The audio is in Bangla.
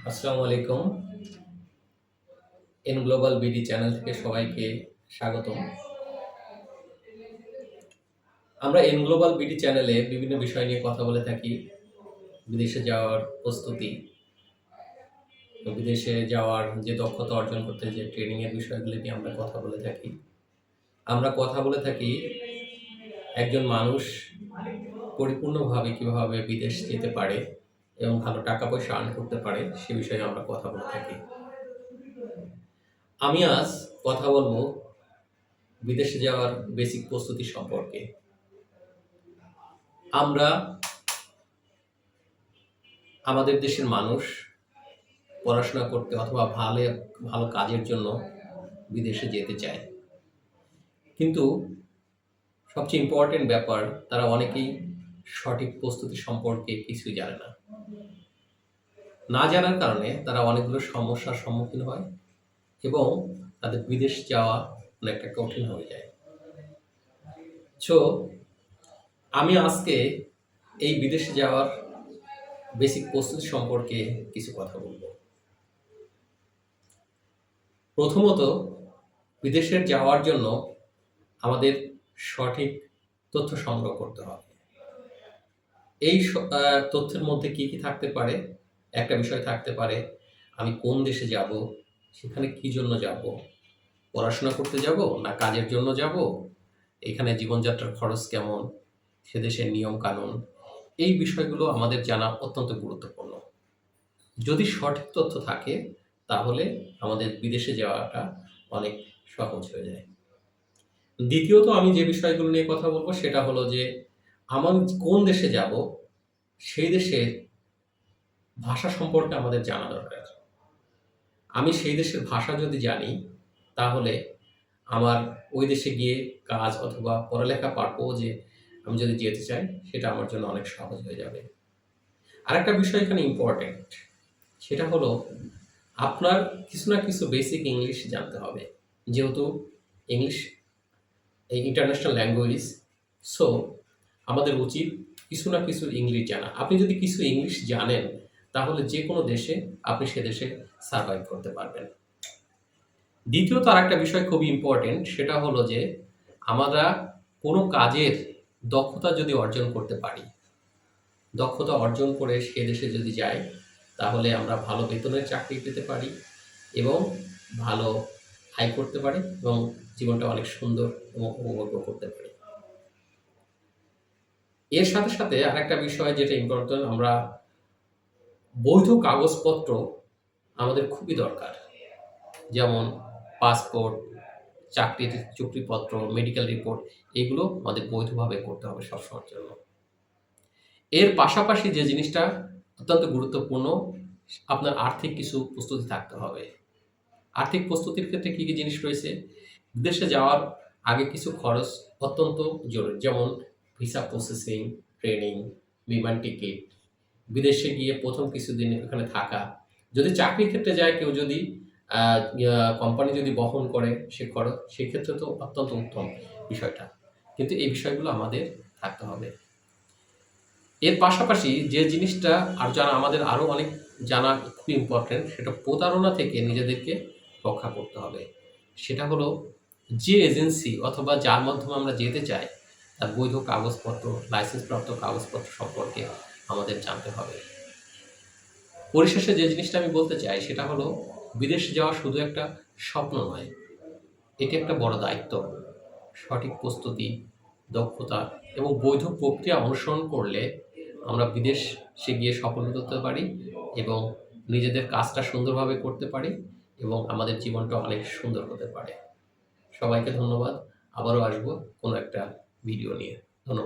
আসসালামু আলাইকুম। এন গ্লোবাল বিডি চ্যানেল থেকে সবাইকে স্বাগতম। আমরা এন গ্লোবাল বিডি চ্যানেলে বিভিন্ন বিষয় নিয়ে কথা বলে থাকি। বিদেশে যাওয়ার প্রস্তুতি, বিদেশে যাওয়ার যে দক্ষতা অর্জন করতে যে ট্রেনিং এর বিষয়গুলি নিয়ে আমরা কথা বলে থাকি। আমরা কথা বলে থাকি একজন মানুষ পরিপূর্ণভাবে কিভাবে বিদেশ যেতে পারে এবং ভালো টাকা পয়সা আর্ন করতে পারে সে বিষয়ে আমরা কথা বলে থাকি। আমি আজ কথা বলবো বিদেশে যাওয়ার বেসিক প্রস্তুতি সম্পর্কে। আমরা আমাদের দেশের মানুষ পড়াশোনা করতে অথবা ভালো ভালো কাজের জন্য বিদেশে যেতে চায়, কিন্তু সবচেয়ে ইম্পর্টেন্ট ব্যাপার তারা অনেকেই সঠিক প্রস্তুতি সম্পর্কে কিছুই জানে না। না জানার কারণে তারা অনেকগুলো সমস্যার সম্মুখীন হয় এবং তাদের বিদেশ যাওয়া অনেকটা কঠিন হয়ে যায়। সো আমি আজকে এই বিদেশে যাওয়ার বেসিক প্রস্তুতি সম্পর্কে কিছু কথা বলবো। প্রথমত, বিদেশে যাওয়ার জন্য আমাদের সঠিক তথ্য সংগ্রহ করতে হবে। এই তথ্যের মধ্যে কি কি থাকতে পারে? একটা বিষয় থাকতে পারে আমি কোন দেশে যাব, সেখানে কি জন্য যাব, পড়াশোনা করতে যাব না কাজের জন্য যাব, এখানে জীবনযাত্রার খরচ কেমন, সে দেশের নিয়ম কানুন, এই বিষয়গুলো আমাদের জানা অত্যন্ত গুরুত্বপূর্ণ। যদি সঠিক তথ্য থাকে তাহলে আমাদের বিদেশে যাওয়াটা অনেক সহজ হয়ে যায়। দ্বিতীয়ত, আমি যে বিষয়গুলো নিয়ে কথা বলবো সেটা হলো যে আমার কোন দেশে যাব সেই দেশের ভাষা সম্পর্কে আমাদের জানা দরকার। আমি সেই দেশের ভাষা যদি জানি তাহলে আমার ওই দেশে গিয়ে কাজ অথবা পড়ালেখা পারবো, যে আমি যদি যেতে চাই সেটা আমার জন্য অনেক সহজ হয়ে যাবে। আরেকটা বিষয় এখানে ইম্পর্টেন্ট, সেটা হলো আপনার কিছু না কিছু বেসিক ইংলিশ জানতে হবে, যেহেতু ইংলিশ এই ইন্টারন্যাশনাল ল্যাঙ্গুয়েজ। সো আমাদের উচিত কিছু না কিছু ইংলিশ জানা। আপনি যদি কিছু ইংলিশ জানেন তাহলে যে কোনো দেশে আপনি সে দেশে সার্ভাইভ করতে পারবেন। দ্বিতীয়ত আরেকটা বিষয় খুবই ইম্পর্টেন্ট, সেটা হলো যে আমরা কোনো কাজের দক্ষতা যদি অর্জন করতে পারি, দক্ষতা অর্জন করে সে দেশে যদি যাই তাহলে আমরা ভালো বেতনের চাকরি পেতে পারি এবং ভালো আয় করতে পারি এবং জীবনটা অনেক সুন্দর এবং উপভোগ্য করতে পারি। এর সাথে সাথে আরেকটা বিষয় যেটা ইম্পর্টেন্ট, আমরা বৈধ কাগজপত্র আমাদের খুবই দরকার, যেমন পাসপোর্ট, চাকরির চুক্তিপত্র, মেডিকেল রিপোর্ট, এগুলো আমাদের বৈধভাবে করতে হবে সবসময়ের জন্য। এর পাশাপাশি যে জিনিসটা অত্যন্ত গুরুত্বপূর্ণ, আপনার আর্থিক কিছু প্রস্তুতি থাকতে হবে। আর্থিক প্রস্তুতির ক্ষেত্রে কী কী জিনিস রয়েছে? বিদেশে যাওয়ার আগে কিছু খরচ অত্যন্ত জরুরি, যেমন ভিসা প্রসেসিং, ট্রেনিং, বিমান টিকিট, বিদেশে গিয়ে প্রথম কিছুদিন ওখানে থাকা। যদি চাকরির ক্ষেত্রে যায় কেউ, যদি কোম্পানি যদি বহন করে সে খরচ, সেক্ষেত্রে তো অত্যন্ত উত্তম বিষয়টা, কিন্তু এই বিষয়গুলো আমাদের থাকতে হবে। এর পাশাপাশি যে জিনিসটা আর জানা আমাদের আরও অনেক জানা খুবই ইম্পর্টেন্ট, সেটা প্রতারণা থেকে নিজেদেরকে রক্ষা করতে হবে। সেটা হলো যে এজেন্সি অথবা যার মাধ্যমে আমরা যেতে চাই তার বৈধ কাগজপত্র, লাইসেন্সপ্রাপ্ত কাগজপত্র সম্পর্কে আমাদের জানতে হবে। পরিশেষে যে জিনিসটা আমি বলতে চাই সেটা হলো বিদেশে যাওয়া শুধু একটা স্বপ্ন নয়, এটি একটা বড় দায়িত্ব। সঠিক প্রস্তুতি, দক্ষতা এবং বৈধ প্রক্রিয়া অনুসরণ করলে আমরা বিদেশে গিয়ে সফল হতে পারি এবং নিজেদের কাজটা সুন্দরভাবে করতে পারি এবং আমাদের জীবনটা অনেক সুন্দর হতে পারে। সবাইকে ধন্যবাদ। আবারও আসবো কোনো একটা ভিডিও নিয়ে। ধন্যবাদ।